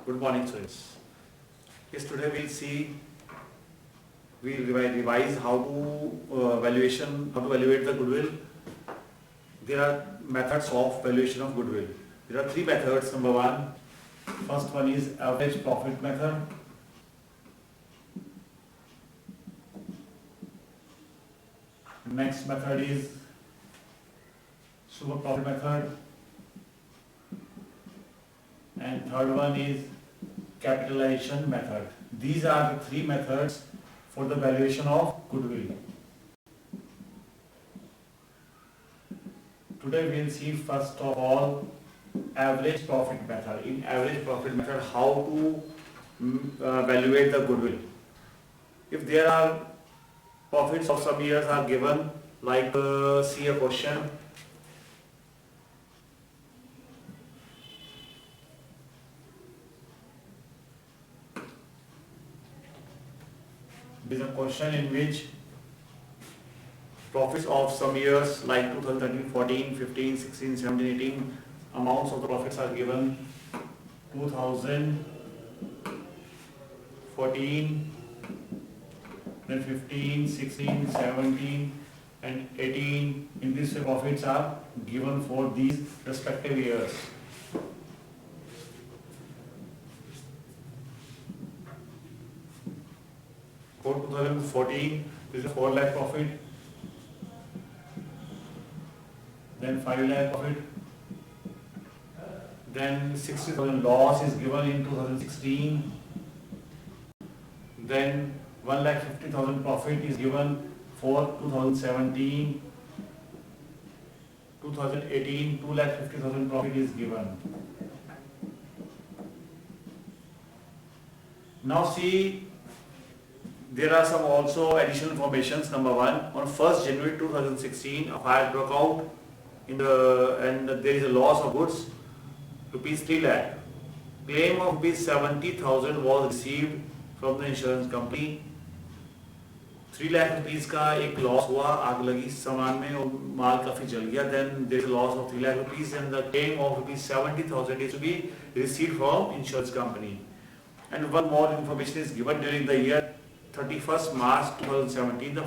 Good morning, students. Yes, today we'll revise how to evaluate the goodwill. There are methods of valuation of goodwill. There are three methods. Number one, first one is average profit method. Next method is super profit method. And third one is capitalization method. These are the three methods for the valuation of goodwill. Today we will see first of all average profit method. In average profit method, how to evaluate the goodwill. If there are profits of some years are given, like see a question. There is a question in which profits of some years like 2013, 14, 15, 16, 17, 18, amounts of the profits are given. 2014, then 15, 16, 17 and 18. In this way profits are given for these respective years. For 2014, this is 4 lakh profit, then 5 lakh profit, then 60,000 loss is given in 2016, then 1,50,000 profit is given for 2017, 2018, 2,50,000 profit is given. Now see, there are some also additional informations. Number one, on 1st January 2016, a fire broke out and there is a loss of goods, rupees 3 lakh. Claim of rupees 70,000 was received from the insurance company. 3 lakh rupees का एक loss हुआ, आग लगी सामान में और माल काफी जल गया. Then there is a loss of 3 lakh rupees and the claim of rupees 70,000 is to be received from insurance company. And one more information is given. During the year 31st March 2017, the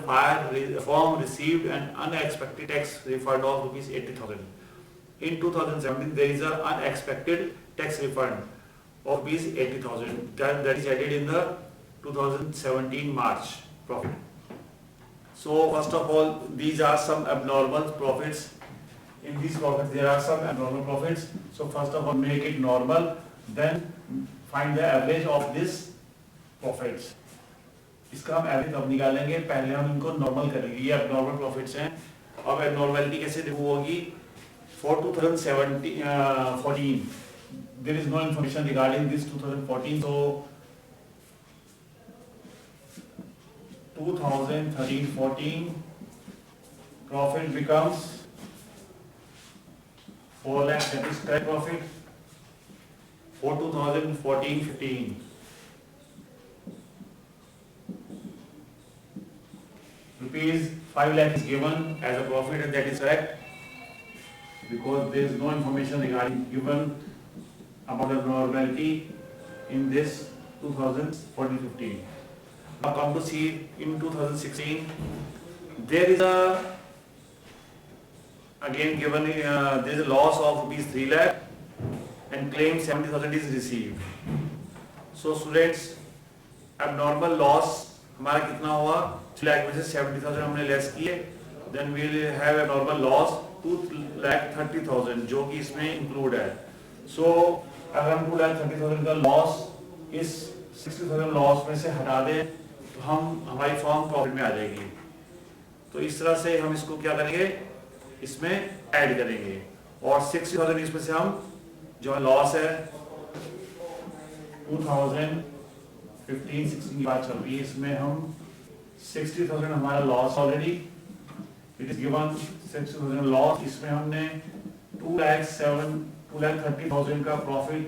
firm received an unexpected tax refund of rupees 80,000. In 2017, there is an unexpected tax refund of rupees 80,000 that is added in the 2017 March profit. So first of all, these are some abnormal profits. In these profits, there are some abnormal profits. So first of all, make it normal, then find the average of these profits. इसका हम average अब निकालेंगे, पहले हम इनको normal करेंगे. ये abnormal profits हैं. अब एबनॉर्मलिटी कैसे होगी? For 2014 there is no information regarding this 2014. So 2013-14 profit becomes 4 lakh. That is correct profit. For 2014-15 rupees 5 lakh is given as a profit, and that is correct because there is no information regarding given about the normality in this 2014-15. Now come to see in 2016, there is again given there is a loss of rupees 3 lakh and claim 70,000 is received. So students, abnormal loss हमारा कितना हुआ? 3 लाख में से 70,000 हमने less किए. Then we will have a normal loss 2,30,000 जो कि इसमें इंक्लूड है. So अगर हम 2,30,000 का लॉस इस 60,000 लॉस में से हटा दें तो हमारी फॉर्म प्रॉफिट में आ जाएगी. तो इस तरह से हम इसको क्या करेंगे, इसमें ऐड करेंगे और 60,000 इसमें से हम जो लॉस है 2015-16 की बात चल रही है, इसमें हम 60,000 हमारा loss already it is given 60,000 loss. इसमें हमने 2,30,000 का प्रॉफिट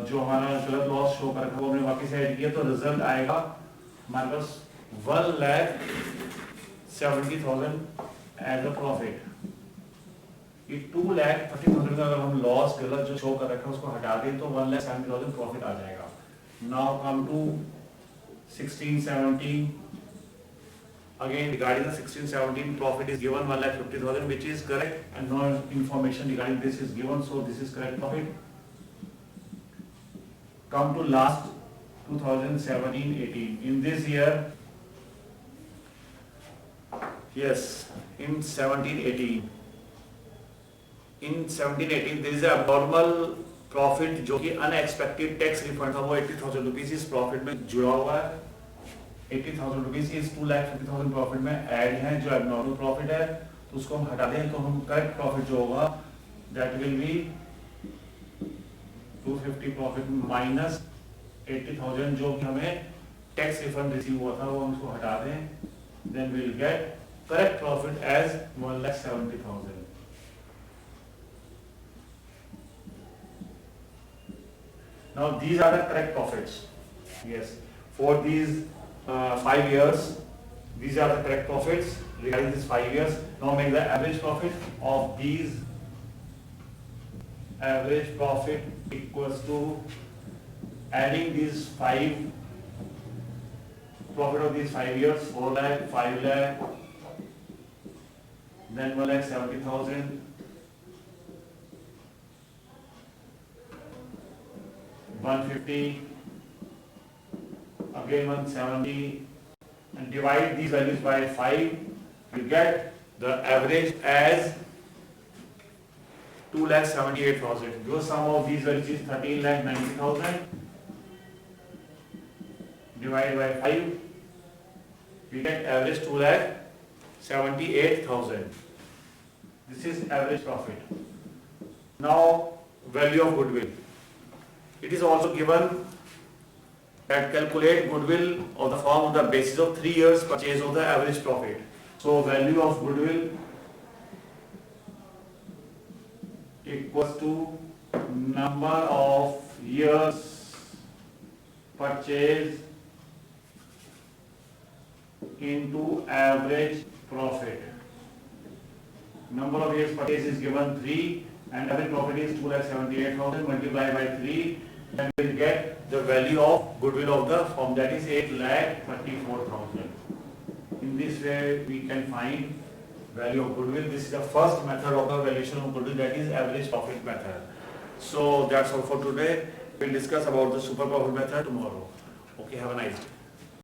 जो हमारा गलत लॉस शो कर रखा है वो हमने वापस ऐड किया तो रिजल्ट आएगा हमारे पास 1,70,000 एज अ प्रॉफिट. ये 2,30,000 का अगर हम लॉस गलत जो शो कर रखा है उसको हटा दें तो 1,70,000 प्रॉफिट आ जाएगा. Now come to 16-17. Again regarding the 16-17 profit is given 1,50,000 which is correct, and no information regarding this is given, so this is correct profit. Come to last 2017-18. In this year, yes, in 17-18. In 17-18 there is a abnormal profit जो कि unexpected tax refund था, वो 80,000 rupees इस profit में जुड़ा हुआ है. 80,000 rupees इस 2,50,000 प्रॉफिट में ऐड है जो एबनॉर्मल प्रॉफिट है, तो उसको हम हटा दें तो हम करेक्ट प्रॉफिट जो होगा that will be 250 profit minus 80,000 जो कि हमें टैक्स रिफंड रिसीव हुआ था, वो हम उसको हटा दें, then will get correct profit as 1,70,000. Now these are the correct profits. Yes, for these 5 years, these are the correct profits regarding these 5 years. Now make the average profit of these. Average profit equals to adding these 5 profit of these 5 years, 4 lakh, 5 lakh, then 1,70,000. 150, again 170, and divide these values by 5, you get the average as 2,78,000. Your sum of these values is 13,90,000. Divide by 5, we get average 2,78,000. This is average profit. Now value of goodwill. It is also given that calculate goodwill of the firm on the basis of 3 years purchase of the average profit. So value of goodwill equals to number of years purchase into average profit. Number of years purchase is given 3 and average profit is 2,78,000 multiplied by 3, and we will get the value of goodwill of the firm, that is 8,34,000. In this way we can find value of goodwill. This is the first method of the valuation of goodwill, that is average profit method. So that's all for today. We'll discuss about the super profit method tomorrow. Okay, have a nice day.